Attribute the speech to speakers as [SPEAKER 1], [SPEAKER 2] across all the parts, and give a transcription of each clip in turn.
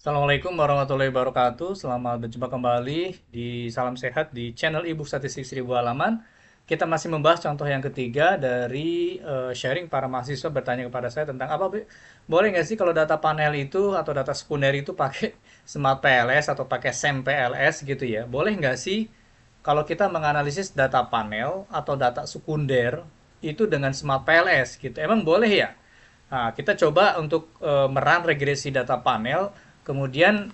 [SPEAKER 1] Assalamualaikum warahmatullahi wabarakatuh. Selamat berjumpa kembali di Salam Sehat di channel Ibu Statistik 1000 halaman. Kita masih membahas contoh yang ketiga dari sharing para mahasiswa bertanya kepada saya tentang boleh nggak sih kalau data panel itu atau data sekunder itu pakai Smart PLS atau pakai SEM PLS gitu ya? Boleh nggak sih kalau kita menganalisis data panel atau data sekunder itu dengan Smart PLS gitu? Emang boleh ya? Nah, kita coba untuk merun regresi data panel, kemudian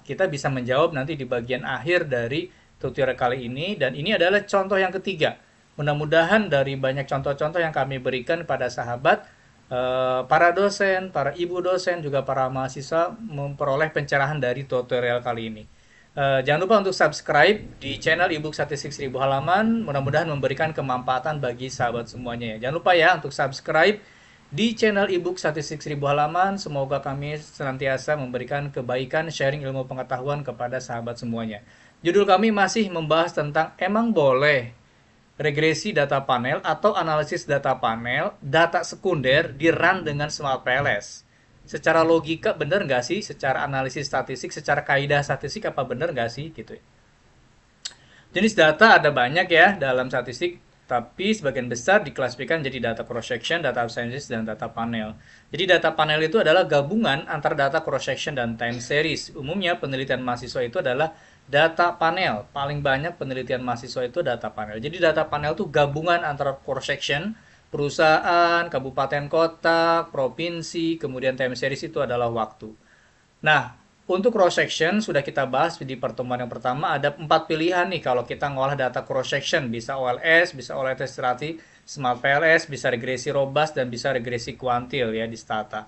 [SPEAKER 1] kita bisa menjawab nanti di bagian akhir dari tutorial kali ini, dan ini adalah contoh yang ketiga. Mudah-mudahan dari banyak contoh-contoh yang kami berikan pada sahabat, para dosen, para ibu dosen, juga para mahasiswa memperoleh pencerahan dari tutorial kali ini. Jangan lupa untuk subscribe di channel Ebook Statistik 1000 halaman. Mudah-mudahan memberikan kemanfaatan bagi sahabat semuanya ya. Jangan lupa ya untuk subscribe di channel Ebook Statistik 1000 halaman. Semoga kami senantiasa memberikan kebaikan, sharing ilmu pengetahuan kepada sahabat semuanya. Judul kami masih membahas tentang emang boleh regresi data panel atau analisis data panel, data sekunder di run dengan Smart PLS. Secara logika benar nggak sih? Secara analisis statistik, secara kaidah statistik apa benar nggak sih? Gitu. Jenis data ada banyak ya dalam statistik, tapi sebagian besar diklasifikasikan jadi data cross-section, data absences, dan data panel. Jadi data panel itu adalah gabungan antara data cross-section dan time series. Umumnya penelitian mahasiswa itu adalah data panel. Paling banyak penelitian mahasiswa itu data panel. Jadi data panel itu gabungan antara cross-section, perusahaan, kabupaten kota, provinsi, kemudian time series itu adalah waktu. Nah, untuk cross section sudah kita bahas di pertemuan yang pertama, ada 4 pilihan nih kalau kita ngolah data cross section, bisa OLS, bisa OLS strati, Smart PLS, bisa regresi robust, dan bisa regresi kuantil ya di Stata.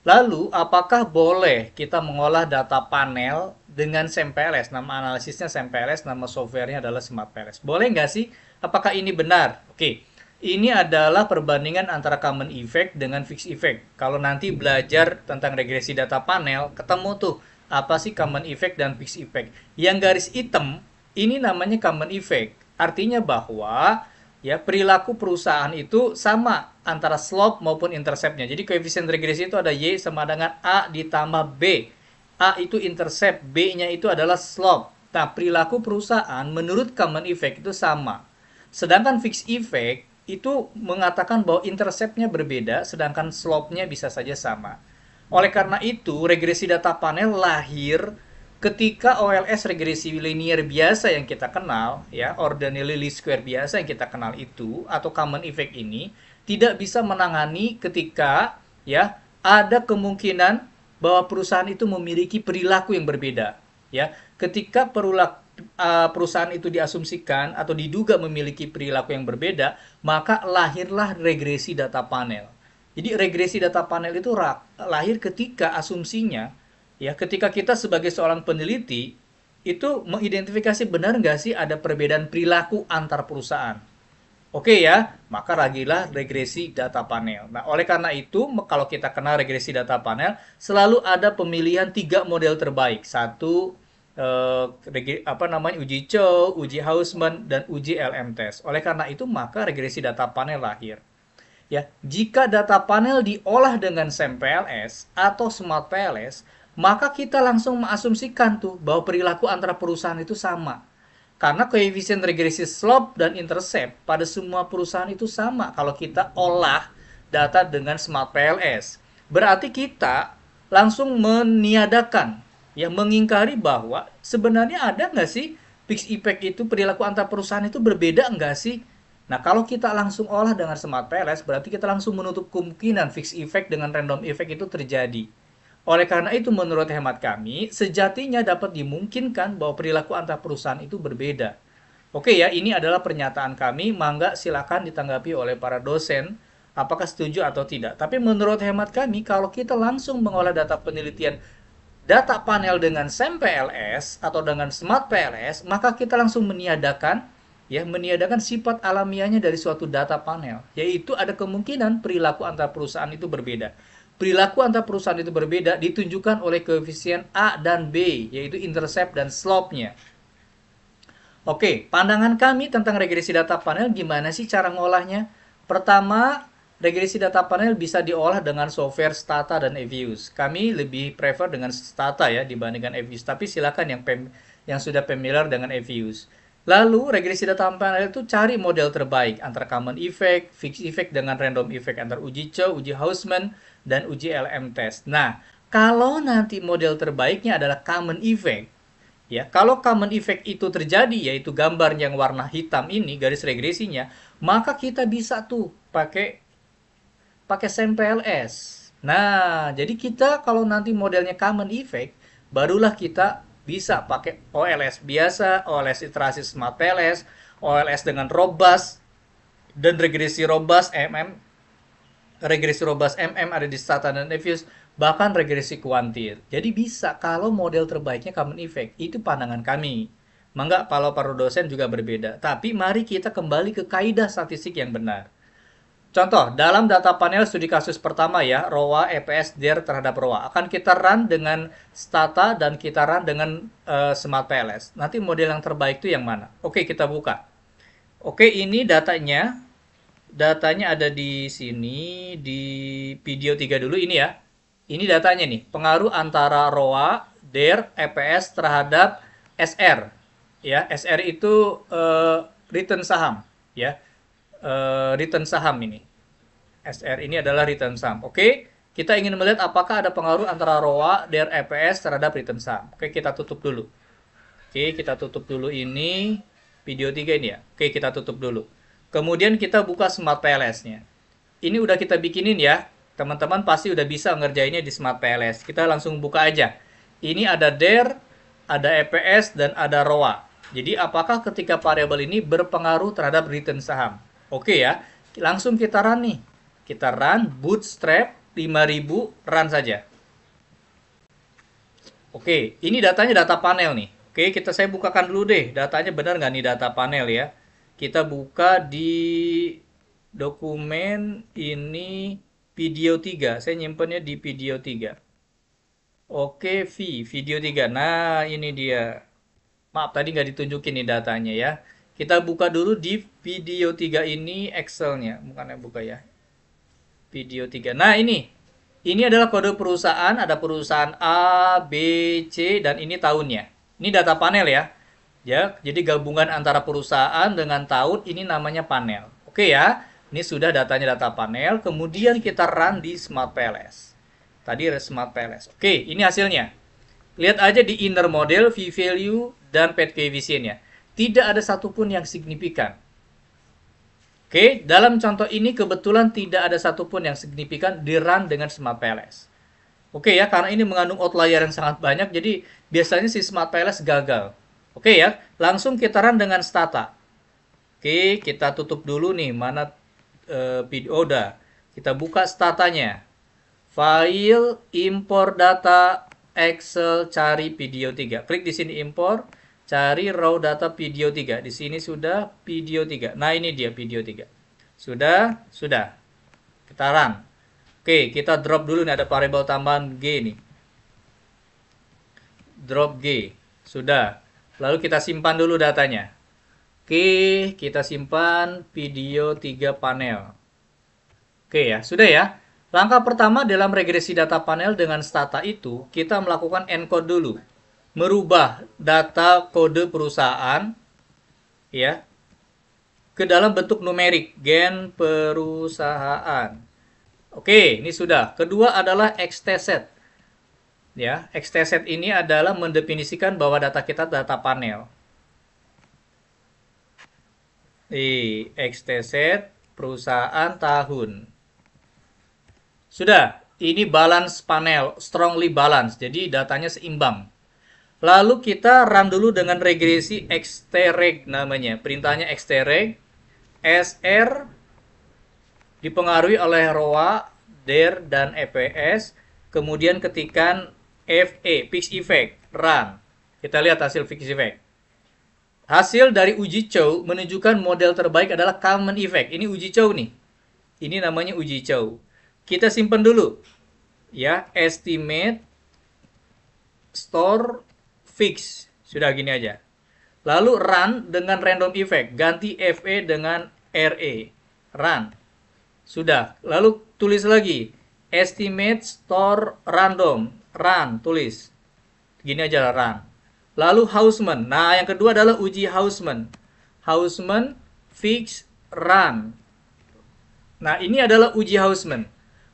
[SPEAKER 1] Lalu, apakah boleh kita mengolah data panel dengan SEM-PLS? Nama analisisnya SEM-PLS, nama softwarenya adalah Smart PLS. Boleh nggak sih? Apakah ini benar? Oke, ini adalah perbandingan antara common effect dengan fixed effect. Kalau nanti belajar tentang regresi data panel, ketemu tuh apa sih common effect dan fixed effect. Yang garis hitam, ini namanya common effect. Artinya bahwa ya perilaku perusahaan itu sama antara slope maupun interceptnya. Jadi koefisien regresi itu ada Y sama dengan A ditambah B. A itu intercept, B-nya itu adalah slope. Nah, perilaku perusahaan menurut common effect itu sama. Sedangkan fixed effect itu mengatakan bahwa interceptnya berbeda, sedangkan slope-nya bisa saja sama. Oleh karena itu, regresi data panel lahir ketika OLS regresi linear biasa yang kita kenal, ya, ordinary least square biasa yang kita kenal itu, atau common effect ini, tidak bisa menangani ketika, ya, ada kemungkinan bahwa perusahaan itu memiliki perilaku yang berbeda. Ya, ketika perusahaan itu diasumsikan atau diduga memiliki perilaku yang berbeda, maka lahirlah regresi data panel. Jadi regresi data panel itu lahir ketika asumsinya, ya, ketika kita sebagai seorang peneliti itu mengidentifikasi benar nggak sih ada perbedaan perilaku antar perusahaan. Oke ya, maka ragilah regresi data panel. Nah, oleh karena itu, kalau kita kenal regresi data panel, selalu ada pemilihan 3 model terbaik. Satu, uji Chow, uji Hausman, dan uji LM test. Oleh karena itu, maka regresi data panel lahir. Ya, jika data panel diolah dengan SEM PLS atau Smart PLS, maka kita langsung mengasumsikan tuh bahwa perilaku antara perusahaan itu sama. Karena koefisien regresi slope dan intercept pada semua perusahaan itu sama kalau kita olah data dengan Smart PLS. Berarti kita langsung meniadakan, ya, mengingkari bahwa sebenarnya ada nggak sih fixed effect itu, perilaku antar perusahaan itu berbeda nggak sih? Nah, kalau kita langsung olah dengan Smart PLS, berarti kita langsung menutup kemungkinan fixed effect dengan random effect itu terjadi. Oleh karena itu, menurut hemat kami, sejatinya dapat dimungkinkan bahwa perilaku antar perusahaan itu berbeda. Oke ya, ini adalah pernyataan kami. Mangga silakan ditanggapi oleh para dosen, apakah setuju atau tidak. Tapi menurut hemat kami, kalau kita langsung mengolah data penelitian data panel dengan SEM PLS atau dengan Smart PLS, maka kita langsung meniadakan sifat alamiahnya dari suatu data panel, yaitu ada kemungkinan perilaku antar perusahaan itu berbeda. Perilaku antar perusahaan itu berbeda ditunjukkan oleh koefisien A dan B, yaitu intercept dan slope-nya. Oke, pandangan kami tentang regresi data panel gimana sih cara ngolahnya? Pertama, regresi data panel bisa diolah dengan software Stata dan Evius. Kami lebih prefer dengan Stata ya dibandingkan Evius, tapi silakan yang sudah familiar dengan Evius. Lalu regresi data panel itu cari model terbaik antara common effect, fixed effect dengan random effect, antara uji Chow, uji Hausman, dan uji LM test. Nah, kalau nanti model terbaiknya adalah common effect, ya, kalau common effect itu terjadi, yaitu gambar yang warna hitam ini, garis regresinya, maka kita bisa tuh pakai pakai SEM-PLS. Nah, jadi kita kalau nanti modelnya common effect, barulah kita bisa pakai OLS biasa, OLS iterasi Smart PLS, OLS dengan robust, dan regresi robust MM ada di Stata dan Evius, bahkan regresi kuantir. Jadi bisa kalau model terbaiknya common effect. Itu pandangan kami. Mangga kalau para dosen juga berbeda. Tapi mari kita kembali ke kaidah statistik yang benar. Contoh, dalam data panel studi kasus pertama ya, ROA, EPS, DER terhadap ROA. Akan kita run dengan Stata dan kita run dengan Smart PLS. Nanti model yang terbaik itu yang mana? Oke, kita buka. Oke, ini datanya. Datanya ada di sini, di video 3 dulu ini ya. Ini datanya nih, pengaruh antara ROA, DER, EPS terhadap SR. Ya, SR itu return saham ya. Return saham ini. SR ini adalah return saham. Oke, kita ingin melihat apakah ada pengaruh antara ROA, DER, EPS terhadap return saham. Oke, kita tutup dulu. Oke, kita tutup dulu ini video 3 ini ya. Oke, kita tutup dulu. Kemudian kita buka Smart PLS-nya. Ini udah kita bikinin ya. Teman-teman pasti udah bisa ngerjainnya di Smart PLS. Kita langsung buka aja. Ini ada DER, ada EPS, dan ada ROA. Jadi apakah ketika variabel ini berpengaruh terhadap return saham? Oke ya, langsung kita run nih. Kita run bootstrap 5000, run saja. Oke, ini datanya data panel nih. Oke, saya bukakan dulu deh. Datanya benar nggak nih data panel ya? Kita buka di dokumen ini video 3. Saya nyimpennya di video 3. Oke, video 3. Nah, ini dia. Maaf, tadi nggak ditunjukin nih datanya ya. Kita buka dulu di video 3 ini Excel-nya. Bukannya buka ya. Video 3. Nah, ini. Ini adalah kode perusahaan. Ada perusahaan A, B, C, dan ini tahunnya. Ini data panel ya. Ya, jadi gabungan antara perusahaan dengan tahun ini namanya panel. Oke ya. Ini sudah datanya data panel. Kemudian kita run di Smart PLS. Tadi Smart PLS. Oke, ini hasilnya. Lihat aja di inner model, V-value, dan path coefficient-nya. Tidak ada satupun yang signifikan. Oke, dalam contoh ini kebetulan tidak ada satupun yang signifikan di run dengan Smart PLS. Oke ya, karena ini mengandung outlier yang sangat banyak, jadi biasanya si Smart PLS gagal. Oke ya, langsung kita run dengan Stata. Oke, kita tutup dulu nih, mana video udah. Kita buka Statanya. File, impor data, Excel, cari video 3. Klik di sini impor, cari raw data video 3. Di sini sudah video 3. Nah, ini dia video 3. Sudah. Kita run. Oke, kita drop dulu nih, ada variabel tambahan G nih. Drop G. Sudah. Lalu kita simpan dulu datanya. Oke, kita simpan video 3 panel. Oke ya, sudah ya. Langkah pertama dalam regresi data panel dengan Stata itu, kita melakukan encode dulu. Merubah data kode perusahaan ya ke dalam bentuk numerik, gen perusahaan. Oke, ini sudah. Kedua adalah XTset. Ya, XTset ini adalah mendefinisikan bahwa data kita data panel. XTset perusahaan tahun. Sudah, ini balance panel, strongly balance, jadi datanya seimbang. Lalu kita run dulu dengan regresi xtreg namanya. Perintahnya xtreg, SR dipengaruhi oleh ROA, DER, dan EPS. Kemudian ketikan FE, fixed effect, run. Kita lihat hasil fixed effect. Hasil dari uji Chow menunjukkan model terbaik adalah common effect. Ini uji Chow nih. Ini namanya uji Chow. Kita simpan dulu. Ya, estimate store fix. Sudah gini aja. Lalu run dengan random effect. Ganti FE dengan RE. Run. Sudah. Lalu tulis lagi. Estimate store random. Run, tulis. Gini aja run. Lalu Hausman. Nah, yang kedua adalah uji Hausman. Hausman fix run. Nah, ini adalah uji Hausman.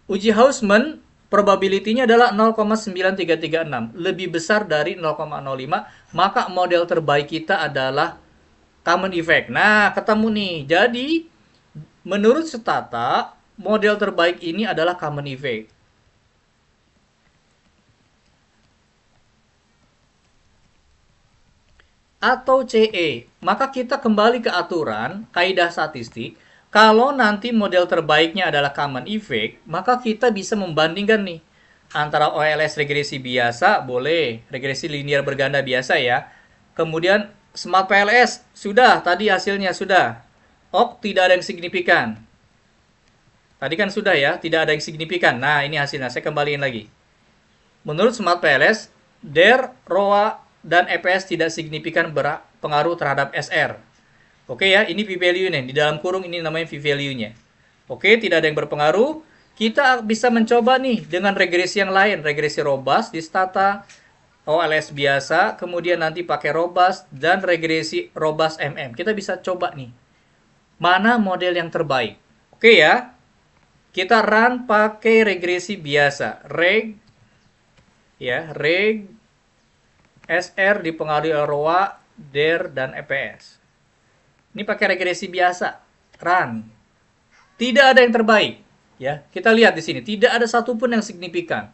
[SPEAKER 1] Uji Hausman probability-nya adalah 0,9336, lebih besar dari 0,05, maka model terbaik kita adalah common effect. Nah, ketemu nih. Jadi, menurut Stata, model terbaik ini adalah common effect. Atau CE. Maka kita kembali ke aturan, kaidah statistik. Kalau nanti model terbaiknya adalah common effect, maka kita bisa membandingkan nih. Antara OLS regresi biasa, boleh. Regresi linear berganda biasa ya. Kemudian Smart PLS, sudah. Tadi hasilnya sudah. Tidak ada yang signifikan. Tadi kan sudah ya, tidak ada yang signifikan. Nah, ini hasilnya. Saya kembaliin lagi. Menurut Smart PLS, DER, ROA, dan EPS tidak signifikan berpengaruh terhadap SR. Oke ya, ini p-value-nya. Di dalam kurung ini namanya p-value-nya. Oke, tidak ada yang berpengaruh. Kita bisa mencoba nih dengan regresi yang lain. Regresi robust di Stata, OLS biasa, kemudian nanti pakai robust, dan regresi robust MM. Kita bisa coba nih. Mana model yang terbaik? Oke ya. Kita run pakai regresi biasa. Reg SR dipengaruhi ROA, DER, dan EPS. Ini pakai regresi biasa. Run. Tidak ada yang terbaik. Ya, kita lihat di sini. Tidak ada satupun yang signifikan.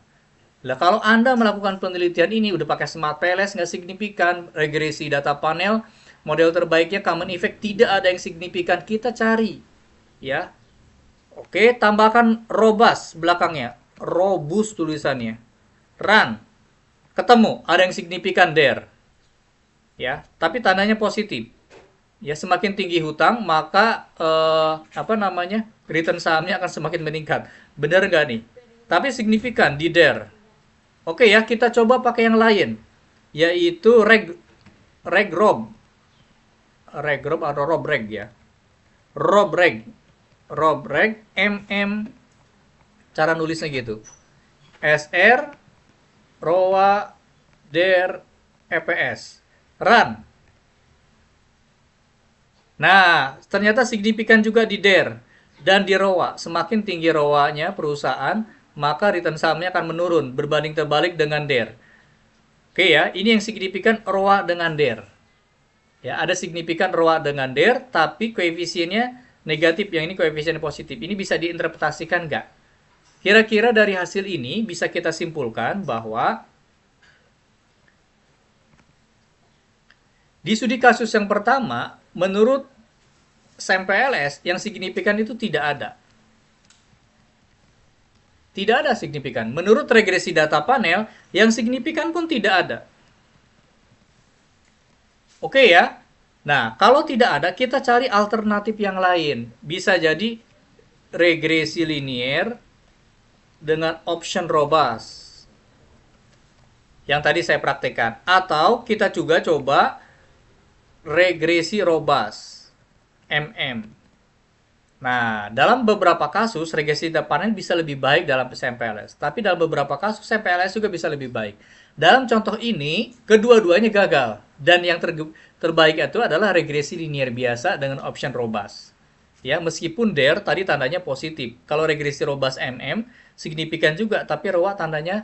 [SPEAKER 1] Lah, kalau Anda melakukan penelitian ini udah pakai Smart PLS nggak signifikan, regresi data panel, model terbaiknya common effect tidak ada yang signifikan, kita cari. Ya. Oke, tambahkan robust belakangnya. Robust tulisannya. Run. Ketemu, ada yang signifikan there. Ya, tapi tandanya positif. Ya, semakin tinggi hutang, maka return sahamnya akan semakin meningkat. Benar nggak nih? Tapi signifikan di there. Oke ya, kita coba pakai yang lain, yaitu regrob atau robreg ya. Robreg, cara nulisnya gitu. SR, ROA, DER, EPS. Run. Nah, ternyata signifikan juga di DER dan di ROA. Semakin tinggi ROA-nya perusahaan, maka return sahamnya akan menurun berbanding terbalik dengan DER. Oke ya, ini yang signifikan ROA dengan DER. Ya, ada signifikan ROA dengan DER, tapi koefisiennya negatif, yang ini koefisiennya positif. Ini bisa diinterpretasikan nggak? Kira-kira dari hasil ini bisa kita simpulkan bahwa di studi kasus yang pertama, menurut SMPLS, yang signifikan itu tidak ada. Tidak ada signifikan. Menurut regresi data panel, yang signifikan pun tidak ada. Oke ya? Nah, kalau tidak ada, kita cari alternatif yang lain. Bisa jadi regresi linear dengan option robust. Yang tadi saya praktekkan. Atau kita juga coba regresi robust. MM. Nah, dalam beberapa kasus, regresi data panel bisa lebih baik dalam SMPLS. Tapi dalam beberapa kasus, SMPLS juga bisa lebih baik. Dalam contoh ini, kedua-duanya gagal. Dan yang terbaik itu adalah regresi linear biasa dengan option robust. Ya, meskipun DER tadi tandanya positif. Kalau regresi robust MM, signifikan juga, tapi ROA tandanya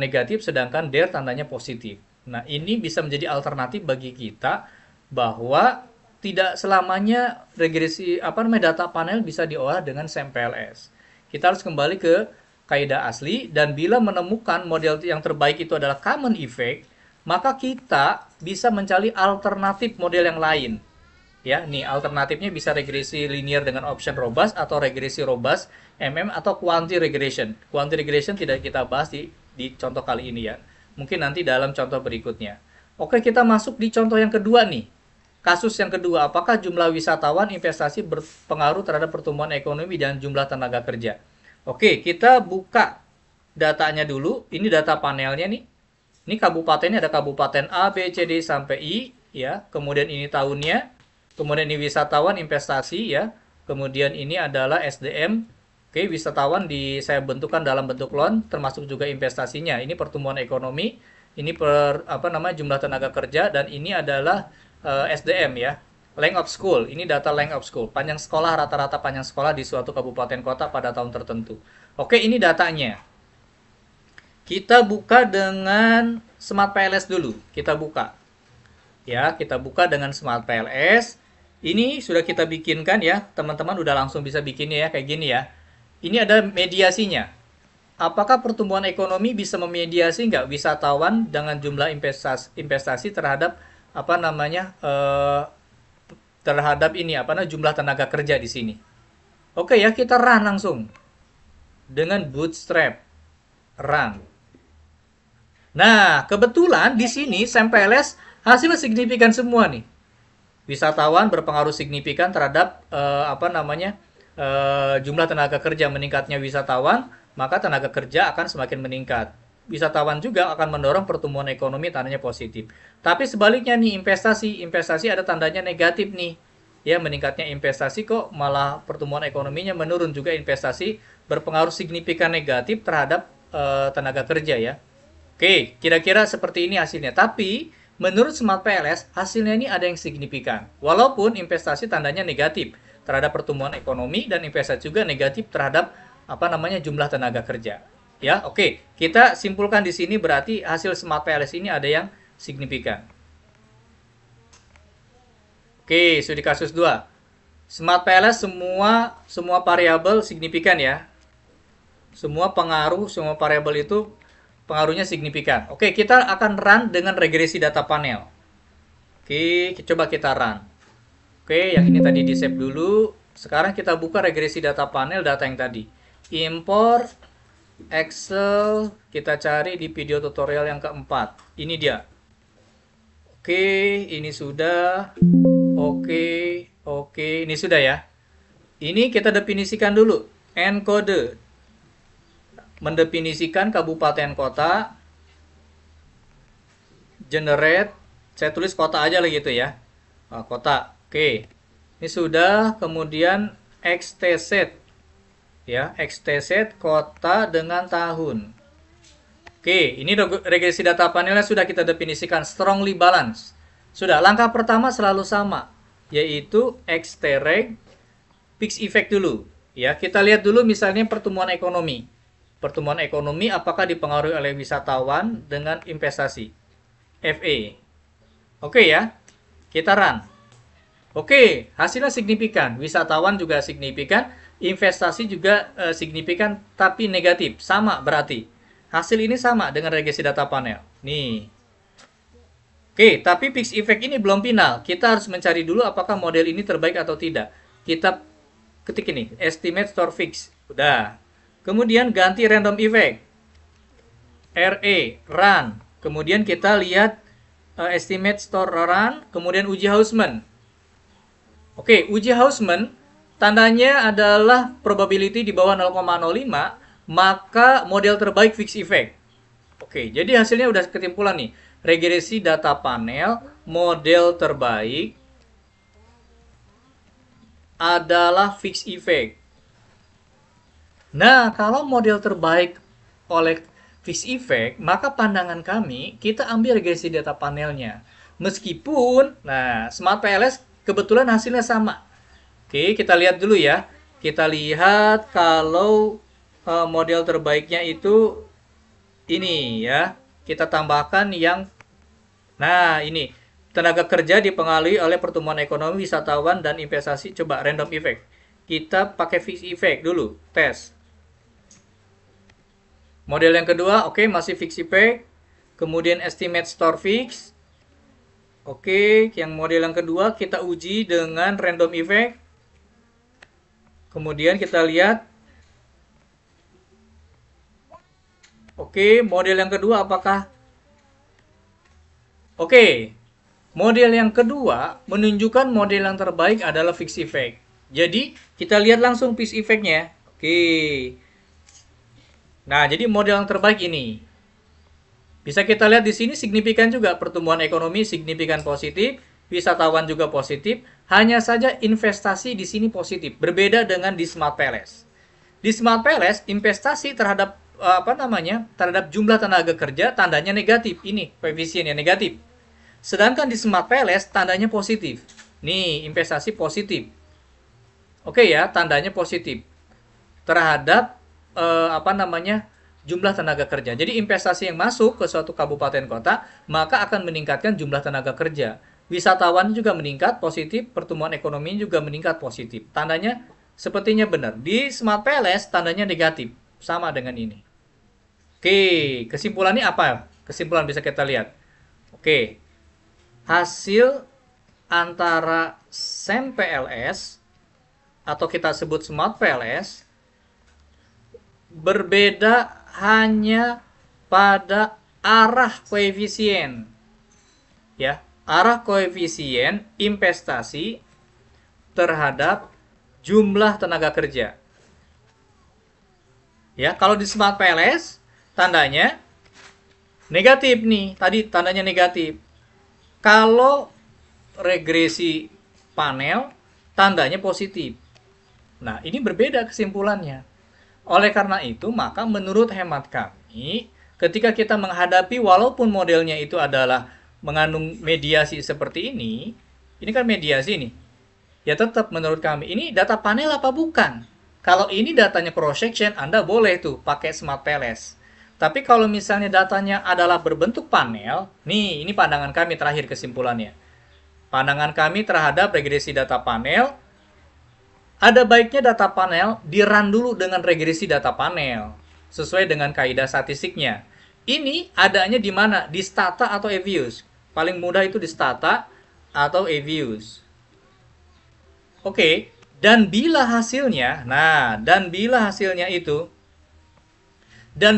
[SPEAKER 1] negatif, sedangkan DER tandanya positif. Nah, ini bisa menjadi alternatif bagi kita bahwa tidak selamanya regresi data panel bisa diolah dengan SMPLS. Kita harus kembali ke kaidah asli, dan bila menemukan model yang terbaik itu adalah common effect, maka kita bisa mencari alternatif model yang lain. Ya, nih alternatifnya bisa regresi linear dengan option robust atau regresi robust MM atau quantity regression. Quantity regression tidak kita bahas di contoh kali ini ya. Mungkin nanti dalam contoh berikutnya. Oke, kita masuk di contoh yang kedua nih. Kasus yang kedua, apakah jumlah wisatawan investasi berpengaruh terhadap pertumbuhan ekonomi dan jumlah tenaga kerja? Oke, kita buka datanya dulu. Ini data panelnya nih. Ini kabupatennya, ada kabupaten A, B, C, D, sampai I. Ya. Kemudian ini tahunnya. Kemudian ini wisatawan investasi. Ya. kemudian ini adalah SDM. Oke, wisatawan saya bentukkan dalam bentuk loan, termasuk juga investasinya. Ini pertumbuhan ekonomi, ini jumlah tenaga kerja, dan ini adalah SDM ya. Length of school, ini data length of school. Panjang sekolah, rata-rata panjang sekolah di suatu kabupaten kota pada tahun tertentu. Oke, ini datanya. Kita buka dengan Smart PLS dulu. Kita buka. Ya, kita buka dengan Smart PLS. Ini sudah kita bikinkan ya. Teman-teman udah langsung bisa bikinnya ya, kayak gini ya. Ini ada mediasinya. Apakah pertumbuhan ekonomi bisa memediasi nggak wisatawan dengan jumlah investasi terhadap jumlah tenaga kerja di sini? Oke ya, kita run langsung dengan Bootstrap run. Nah, kebetulan di sini SAMPLS hasilnya signifikan semua nih. Wisatawan berpengaruh signifikan terhadap jumlah tenaga kerja. Meningkatnya wisatawan, maka tenaga kerja akan semakin meningkat. Wisatawan juga akan mendorong pertumbuhan ekonomi, tandanya positif. Tapi sebaliknya nih, investasi ada tandanya negatif nih. Ya, meningkatnya investasi kok malah pertumbuhan ekonominya menurun, juga investasi berpengaruh signifikan negatif terhadap tenaga kerja ya. Oke, kira-kira seperti ini hasilnya. Tapi menurut Smart PLS, hasilnya ini ada yang signifikan. Walaupun investasi tandanya negatif terhadap pertumbuhan ekonomi, dan investasi juga negatif terhadap jumlah tenaga kerja. Ya, oke. Kita simpulkan di sini berarti hasil Smart PLS ini ada yang signifikan. Oke, studi kasus 2. Smart PLS semua variabel signifikan ya. Semua variabel itu pengaruhnya signifikan. Oke, kita akan run dengan regresi data panel. Oke, coba kita run. Oke, yang ini tadi di-save dulu. Sekarang kita buka regresi data panel, data yang tadi. Import Excel, kita cari di video tutorial yang keempat. Ini dia. Oke, ini sudah. Oke, ini sudah ya. Ini kita definisikan dulu. Encode. Mendefinisikan kabupaten kota. Generate. Saya tulis kota aja lah gitu ya. Kota. Oke. Ini sudah. Kemudian XTZ. Ya, XTZ kota dengan tahun. Oke, ini regresi data panelnya sudah kita definisikan strongly balance. Sudah, langkah pertama selalu sama, yaitu XTREG fixed effect dulu. Ya, kita lihat dulu misalnya pertumbuhan ekonomi. Pertumbuhan ekonomi apakah dipengaruhi oleh wisatawan dengan investasi? FA. Oke ya, kita run. Oke, hasilnya signifikan. Wisatawan juga signifikan, investasi juga signifikan, tapi negatif. Sama berarti. Hasil ini sama dengan regresi data panel. Nih. Oke, tapi fixed effect ini belum final. Kita harus mencari dulu apakah model ini terbaik atau tidak. Kita ketik ini, estimate store fix. Udah. Kemudian ganti random effect. RA, run. Kemudian kita lihat estimate store run, kemudian uji Hausman. Oke, uji Hausman tandanya adalah probability di bawah 0,05, maka model terbaik fixed effect. Oke, jadi hasilnya udah kesimpulan nih. Regresi data panel, model terbaik adalah fixed effect. Nah, kalau model terbaik oleh fixed effect, maka pandangan kami, kita ambil regresi data panelnya. Meskipun, nah, Smart PLS kebetulan hasilnya sama. Oke, kita lihat dulu ya. Kita lihat kalau model terbaiknya itu ini ya. Kita tambahkan yang, nah ini, tenaga kerja dipengaruhi oleh pertumbuhan ekonomi, wisatawan, dan investasi. Coba random effect. Kita pakai fixed effect dulu, tes. Model yang kedua, oke, masih fixed effect. Kemudian estimate store fix. Oke, yang model yang kedua kita uji dengan random effect. Kemudian kita lihat. Oke, model yang kedua apakah? Oke, model yang kedua menunjukkan model yang terbaik adalah fixed effect. Jadi, kita lihat langsung fixed effect-nya. Oke. Nah, jadi model yang terbaik ini. Bisa kita lihat di sini signifikan juga pertumbuhan ekonomi signifikan positif, wisatawan juga positif, Hanya saja investasi di sini positif, berbeda dengan di Smart Palace. Di Smart Palace, investasi terhadap terhadap jumlah tenaga kerja tandanya negatif. Ini koefisiennya negatif. Sedangkan di Smart Palace tandanya positif. Nih, investasi positif. Oke ya, tandanya positif terhadap jumlah tenaga kerja. Jadi investasi yang masuk ke suatu kabupaten kota maka akan meningkatkan jumlah tenaga kerja. Wisatawan juga meningkat positif, pertumbuhan ekonomi juga meningkat positif. Tandanya sepertinya benar. Di Smart Palace tandanya negatif, sama dengan ini. Oke, kesimpulannya apa? Kesimpulan bisa kita lihat. Oke, hasil antara SEM PLS atau kita sebut Smart PLS berbeda hanya pada arah koefisien. Ya, arah koefisien investasi terhadap jumlah tenaga kerja. Ya, kalau di Smart PLS tandanya negatif nih. Tadi tandanya negatif. Kalau regresi panel tandanya positif. Nah, ini berbeda kesimpulannya. Oleh karena itu, maka menurut hemat kami, ketika kita menghadapi walaupun modelnya itu adalah mengandung mediasi seperti ini kan mediasi nih. Ya tetap menurut kami, ini data panel apa bukan? Kalau ini datanya cross section, Anda boleh tuh pakai Smart PLS. Tapi kalau misalnya datanya adalah berbentuk panel, nih ini pandangan kami terakhir kesimpulannya. Pandangan kami terhadap regresi data panel, ada baiknya data panel di-run dulu dengan regresi data panel, sesuai dengan kaidah statistiknya. Ini adanya di mana? Di Stata atau eViews. Paling mudah itu di Stata atau eViews. Oke, dan bila hasilnya dan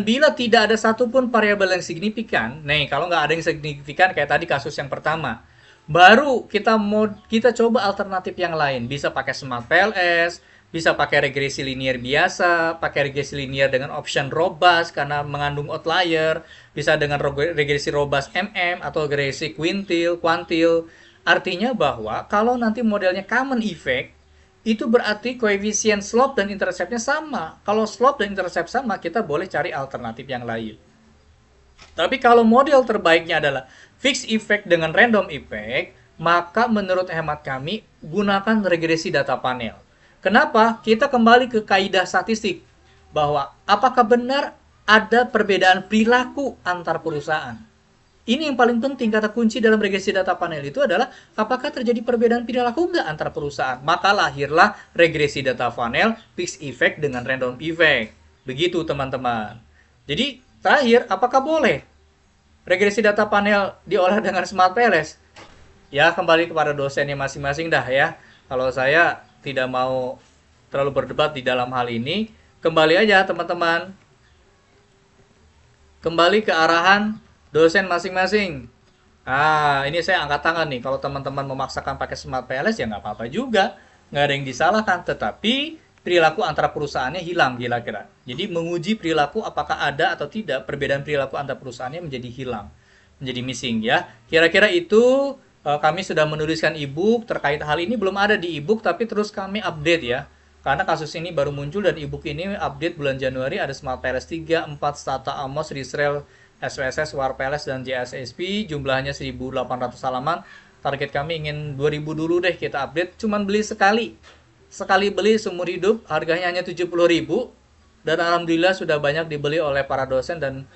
[SPEAKER 1] bila tidak ada satupun variabel yang signifikan, nih kalau nggak ada yang signifikan kayak tadi kasus yang pertama, baru kita coba alternatif yang lain. Bisa pakai Smart PLS, bisa pakai regresi linear biasa, pakai regresi linear dengan option robust karena mengandung outlier, bisa dengan regresi robust MM atau regresi kuantil. Artinya bahwa kalau nanti modelnya common effect, itu berarti koefisien slope dan intercept-nya sama. Kalau slope dan intercept sama, kita boleh cari alternatif yang lain. Tapi kalau model terbaiknya adalah fixed effect dengan random effect, maka menurut hemat kami, gunakan regresi data panel. Kenapa? Kita kembali ke kaidah statistik, bahwa apakah benar ada perbedaan perilaku antar perusahaan. Ini yang paling penting, kata kunci dalam regresi data panel itu adalah apakah terjadi perbedaan perilaku nggak antar perusahaan. Maka lahirlah regresi data panel, fixed effect dengan random effect. Begitu teman-teman. Jadi terakhir, apakah boleh regresi data panel diolah dengan Smart PLS? Ya, kembali kepada dosennya masing-masing dah ya. Kalau saya tidak mau terlalu berdebat di dalam hal ini, kembali aja teman-teman. Kembali ke arahan dosen masing-masing. Ini saya angkat tangan nih. Kalau teman-teman memaksakan pakai Smart PLS ya nggak apa-apa juga. Nggak ada yang disalahkan. Tetapi perilaku antara perusahaannya hilang kira-kira. Jadi menguji perilaku apakah ada atau tidak perbedaan perilaku antar perusahaannya menjadi hilang. Menjadi missing ya. Kira-kira itu kami sudah menuliskan e-book terkait hal ini. Belum ada di e-book tapi terus kami update ya. Karena kasus ini baru muncul dan e-book ini update bulan Januari. Ada Smart PLS 3, 4, Stata, Amos, Risrael, SWSS, War PLS, dan JSSP. Jumlahnya 1.800 halaman. Target kami ingin 2.000 dulu deh kita update. Cuman beli sekali. Sekali beli seumur hidup. Harganya hanya 70.000. Dan alhamdulillah sudah banyak dibeli oleh para dosen dan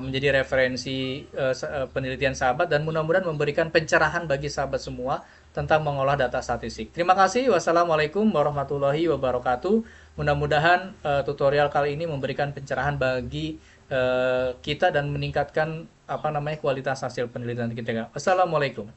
[SPEAKER 1] menjadi referensi penelitian sahabat. Dan mudah-mudahan memberikan pencerahan bagi sahabat semua tentang mengolah data statistik. Terima kasih. Wassalamualaikum warahmatullahi wabarakatuh. Mudah-mudahan tutorial kali ini memberikan pencerahan bagi kita dan meningkatkan kualitas hasil penelitian kita. Assalamualaikum.